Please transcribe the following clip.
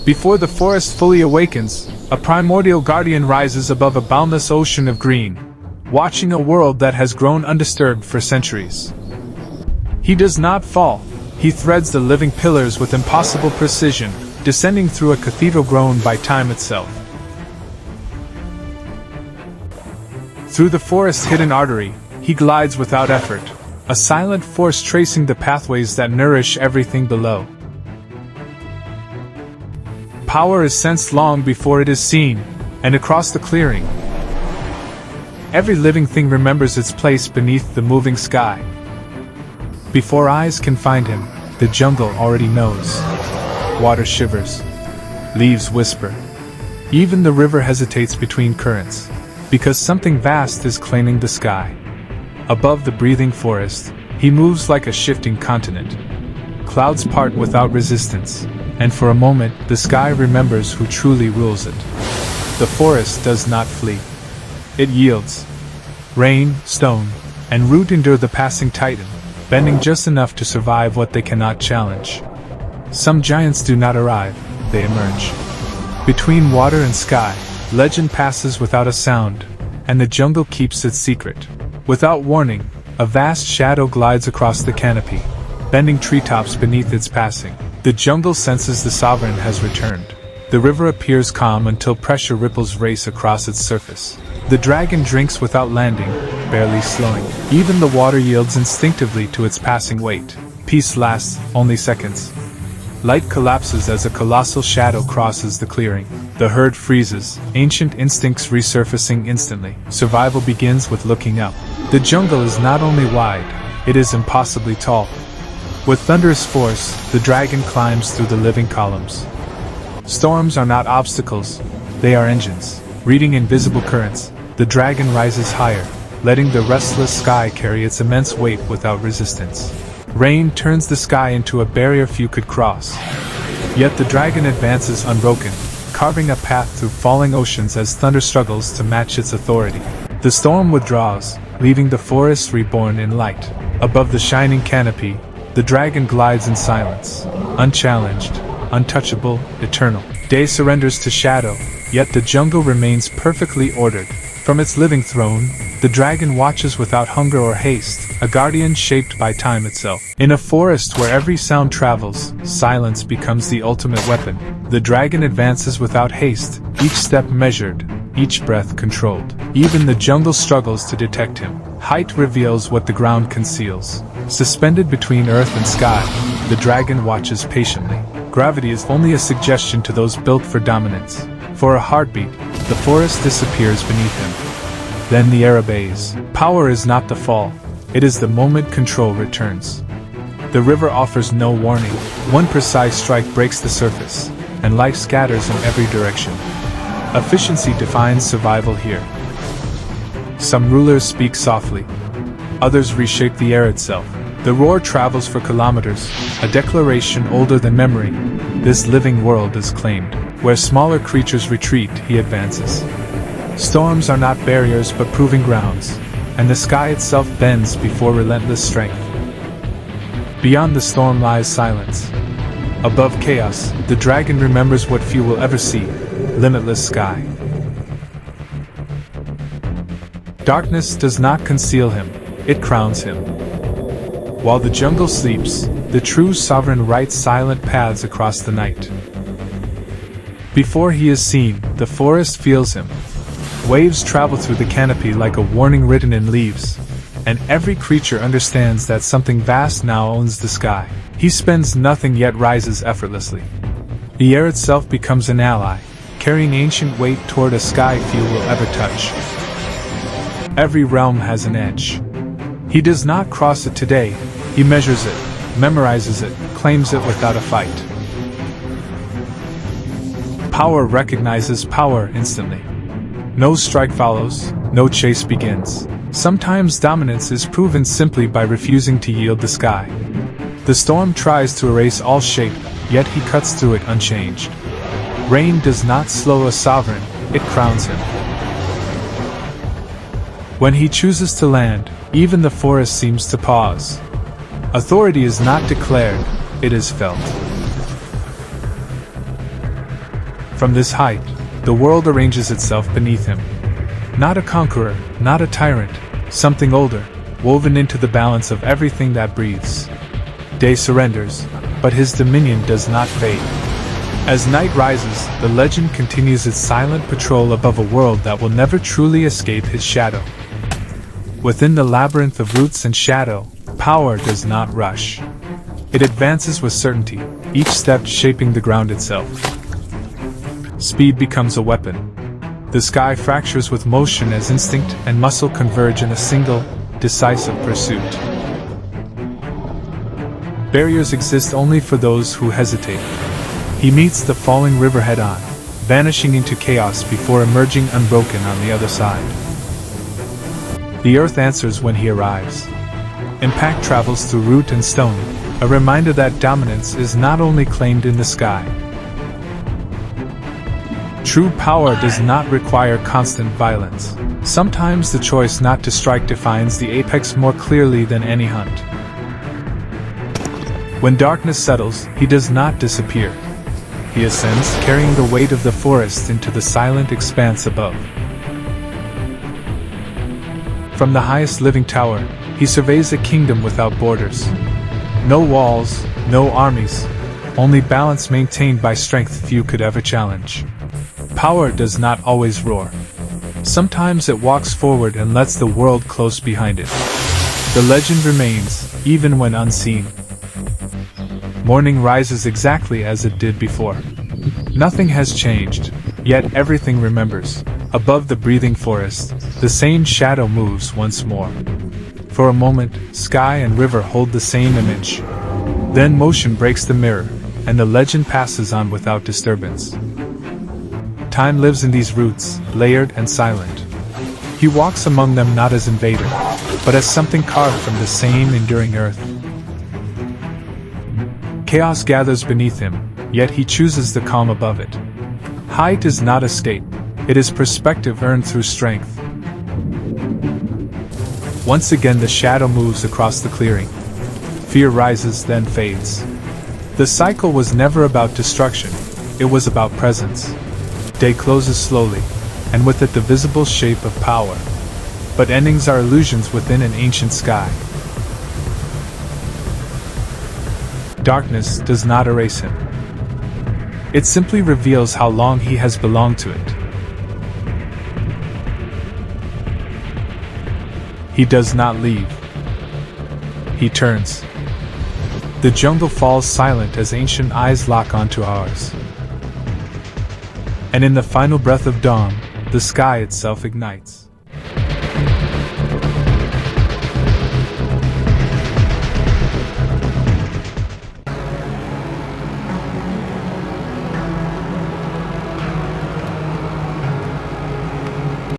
Before the forest fully awakens, a primordial guardian rises above a boundless ocean of green, watching a world that has grown undisturbed for centuries. He does not fall. He threads the living pillars with impossible precision, descending through a cathedral grown by time itself. Through the forest's hidden artery, he glides without effort, a silent force tracing the pathways that nourish everything below. Power is sensed long before it is seen, and across the clearing, every living thing remembers its place beneath the moving sky. Before eyes can find him, the jungle already knows. Water shivers. Leaves whisper. Even the river hesitates between currents, because something vast is claiming the sky. Above the breathing forest, he moves like a shifting continent. Clouds part without resistance, and for a moment the sky remembers who truly rules it. The forest does not flee. It yields. Rain, stone, and root endure the passing titan, bending just enough to survive what they cannot challenge. Some giants do not arrive, they emerge. Between water and sky, legend passes without a sound, and the jungle keeps its secret. Without warning, a vast shadow glides across the canopy, bending treetops beneath its passing. The jungle senses the sovereign has returned. The river appears calm until pressure ripples race across its surface. The dragon drinks without landing, barely slowing. Even the water yields instinctively to its passing weight. Peace lasts only seconds. Light collapses as a colossal shadow crosses the clearing. The herd freezes, ancient instincts resurfacing instantly. Survival begins with looking up. The jungle is not only wide, it is impossibly tall. With thunderous force, the dragon climbs through the living columns. Storms are not obstacles, they are engines. Reading invisible currents, the dragon rises higher, letting the restless sky carry its immense weight without resistance. Rain turns the sky into a barrier few could cross. Yet the dragon advances unbroken, carving a path through falling oceans as thunder struggles to match its authority. The storm withdraws, leaving the forest reborn in light. Above the shining canopy, the dragon glides in silence, unchallenged, untouchable, eternal. Day surrenders to shadow, yet the jungle remains perfectly ordered. From its living throne, the dragon watches without hunger or haste, a guardian shaped by time itself. In a forest where every sound travels, silence becomes the ultimate weapon. The dragon advances without haste, each step measured, each breath controlled. Even the jungle struggles to detect him. Height reveals what the ground conceals. Suspended between earth and sky, the dragon watches patiently. Gravity is only a suggestion to those built for dominance. For a heartbeat, the forest disappears beneath him. Then the air obeys. Power is not the fall, it is the moment control returns. The river offers no warning. One precise strike breaks the surface, and life scatters in every direction. Efficiency defines survival here. Some rulers speak softly. Others reshape the air itself. The roar travels for kilometers, a declaration older than memory. This living world is claimed. Where smaller creatures retreat, he advances. Storms are not barriers but proving grounds, and the sky itself bends before relentless strength. Beyond the storm lies silence. Above chaos, the dragon remembers what few will ever see: limitless sky. Darkness does not conceal him, it crowns him. While the jungle sleeps, the true sovereign writes silent paths across the night. Before he is seen, the forest feels him. Waves travel through the canopy like a warning written in leaves, and every creature understands that something vast now owns the sky. He spends nothing yet rises effortlessly. The air itself becomes an ally, carrying ancient weight toward a sky few will ever touch. Every realm has an edge. He does not cross it today, he measures it, memorizes it, claims it without a fight. Power recognizes power instantly. No strike follows, no chase begins. Sometimes dominance is proven simply by refusing to yield the sky. The storm tries to erase all shape, yet he cuts through it unchanged. Rain does not slow a sovereign, it crowns him. When he chooses to land, even the forest seems to pause. Authority is not declared, it is felt. From this height, the world arranges itself beneath him. Not a conqueror, not a tyrant, something older, woven into the balance of everything that breathes. Day surrenders, but his dominion does not fade. As night rises, the legend continues its silent patrol above a world that will never truly escape his shadow. Within the labyrinth of roots and shadow, power does not rush. It advances with certainty, each step shaping the ground itself. Speed becomes a weapon. The sky fractures with motion as instinct and muscle converge in a single, decisive pursuit. Barriers exist only for those who hesitate. He meets the falling river head-on, vanishing into chaos before emerging unbroken on the other side. The earth answers when he arrives. Impact travels through root and stone, a reminder that dominance is not only claimed in the sky. True power does not require constant violence. Sometimes the choice not to strike defines the apex more clearly than any hunt. When darkness settles, he does not disappear. He ascends, carrying the weight of the forest into the silent expanse above. From the highest living tower, he surveys a kingdom without borders. No walls, no armies, only balance maintained by strength few could ever challenge. Power does not always roar. Sometimes it walks forward and lets the world close behind it. The legend remains, even when unseen. Morning rises exactly as it did before. Nothing has changed, yet everything remembers. Above the breathing forest, the same shadow moves once more. For a moment, sky and river hold the same image. Then motion breaks the mirror, and the legend passes on without disturbance. Time lives in these roots, layered and silent. He walks among them not as invader, but as something carved from the same enduring earth. Chaos gathers beneath him, yet he chooses the calm above it. Height is not escape, it is perspective earned through strength. Once again the shadow moves across the clearing. Fear rises, then fades. The cycle was never about destruction, it was about presence. Day closes slowly, and with it the visible shape of power. But endings are illusions within an ancient sky. Darkness does not erase him. It simply reveals how long he has belonged to it. He does not leave. He turns. The jungle falls silent as ancient eyes lock onto ours. And in the final breath of dawn, the sky itself ignites.